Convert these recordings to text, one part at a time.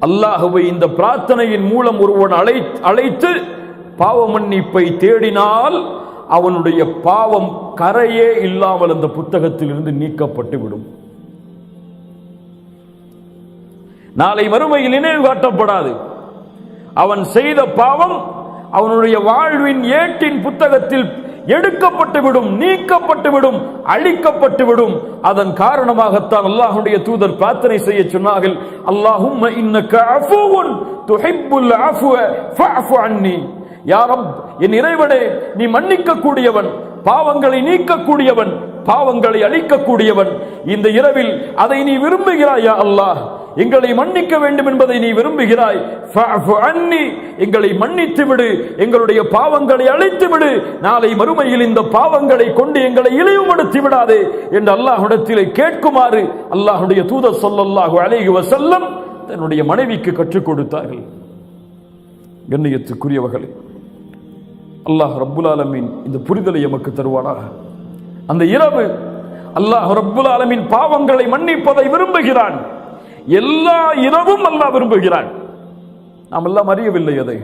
அல்லாஹ்வை இந்த பிரார்த்தனையின் மூலம் ஒருவன் அழைத்து பாவ மன்னிப்பை தேடினால் அவனுடைய பாவம் கரையே இல்லாமல் அந்த புத்தகத்தில் இருந்து நீக்கப்பட்டு விடும். நாளை மறுமையில் நினைவு காட்டப்படாது. அவன் செய்த பாவம் அவனுடைய வாழ்வின் ஏட்டின் புத்தகத்தில் எடுக்கப்பட்டுவிடும், நீக்கப்பட்டுவிடும், அழிக்கப்பட்டுவிடும். அதன் காரணமாகத்தான் அல்லாஹ்வுடைய தூதர் பிரார்த்தனை செய்ய சொன்னார்கள், அல்லாஹும்ம இன்னக அஃபூவுன் துஹிப்புல் அஃப்வ ஃபஅஃபு அன்னி. யா ரப், என் இறைவனே, நீ மன்னிக்க கூடியவன், பாவங்களை நீக்கக்கூடியவன், பாவங்களை அழிக்கக்கூடியவன். இந்த இரவில் அதை நீ விரும்புகிறாய். யா அல்லாஹ், எங்களை மன்னிக்க வேண்டும் என்பதை நீ விரும்புகிறாய். ஃபஅஃபு அன்னி, எங்களை மன்னித்து விடு, எங்களுடைய பாவங்களை அழித்து விடு. நாளை மறுமையில் இந்த பாவங்களை கொண்டு எங்களை இழிவுபடுத்தி விடாதே என்று அல்லாஹ்விடத்திலே கேட்குமாறு அல்லாஹ்வுடைய தூதர் ஸல்லல்லாஹு அலைஹி வஸல்லம் தன்னுடைய மனைவிக்கு கற்றுக் கொடுத்தார்கள். கண்ணியத்துக்குரியவர்களே, அல்லாஹ் ரப்புல் ஆலமீன் இந்த புரிதலை எமக்கு தருவானாக. அந்த இரவு அல்லாஹ் ரப்புல் ஆலமீன் பாவங்களை மன்னிப்பதை விரும்புகிறான். எல்லா இரவும் அல்லாஹ் விரும்புகிறான். நாம் எல்லாம் அறியவில்லை அதை.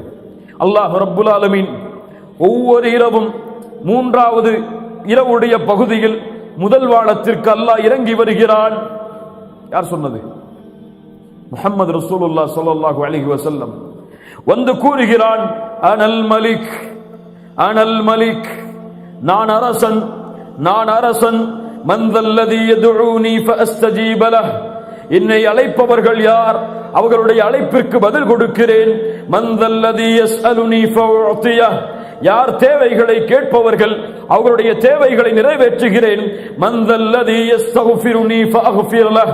அல்லாஹ் ரப்புல் ஆலமீன் ஒவ்வொரு இரவும் மூன்றாவது இரவுடைய பகுதியில் முதல் வானத்திற்கு அல்லாஹ் இறங்கி வருகிறான். யார் சொன்னது? முஹம்மது ரசூலுல்லாஹ் ஸல்லல்லாஹு அலைஹி வஸல்லம் வந்து கூறுகிறான், அனல் மலிக், அனல் மலிக், நான் அரசன், நான் அரசன். மன்தல்லதி யதுஊனி ஃபஅஸ்தஜீப லஹ், என்னை அழைப்பவர்கள் யார்? அவர்களுடைய அழைப்பிற்கு பதில் கொடுக்கிறேன். மன்தல்லதி யஸ்அலுனி ஃபஉதியஹ், யார் தேவைகளை கேட்பவர்கள் அவர்களுடைய தேவைகளை நிறைவேற்றுகிறேன். மன்தல்லதி யஸ்தக்ஃபிருனி ஃபஅக்ஃபிர் லஹ்,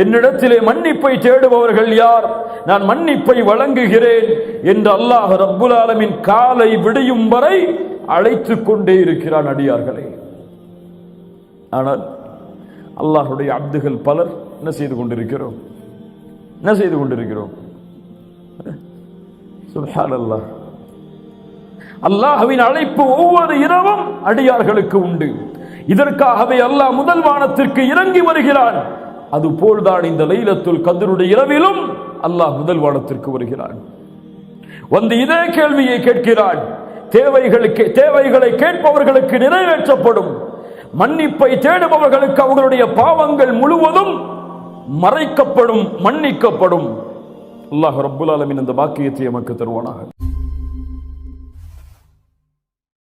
என்னிடத்திலே மன்னிப்பை தேடுபவர்கள் யார்? நான் மன்னிப்பை வழங்குகிறேன் என்று அல்லாஹ் ரப்புல் ஆலமீன் காலை விடியும் வரை அழைத்துக் கொண்டே இருக்கிறான் அடியார்களே. ஆனால் அல்லாஹ்வுடைய அப்துகள் பலர் என்ன செய்து கொண்டிருக்கிறோம்? என்ன செய்து கொண்டிருக்கிறோம்? சுப்ஹானல்லாஹ். அல்லாஹ்வின் அழைப்பு ஒவ்வொரு இரவும் அடியார்களுக்கு உண்டு. இதற்காகவே அல்லாஹ் முதல் வானத்திற்கு இறங்கி வருகிறான். அதுபோல்தான் இந்த லைலத்துல் கத்ருடைய இரவிலும் அல்லாஹ் முதல் வானத்திற்கு வருகிறான். வந்து இதே கேள்வியை கேட்கிறான். தேவைகளை கேட்பவர்களுக்கு நிறைவேற்றப்படும். மன்னிப்பை தேடுபவர்களுக்கு அவர்களுடைய பாவங்கள் முழுவதும் மறைக்கப்படும், மன்னிக்கப்படும். அல்லாஹ் ரப்புல் ஆலமீன் இந்த பாக்கியத்தை நமக்கு தருவானாக.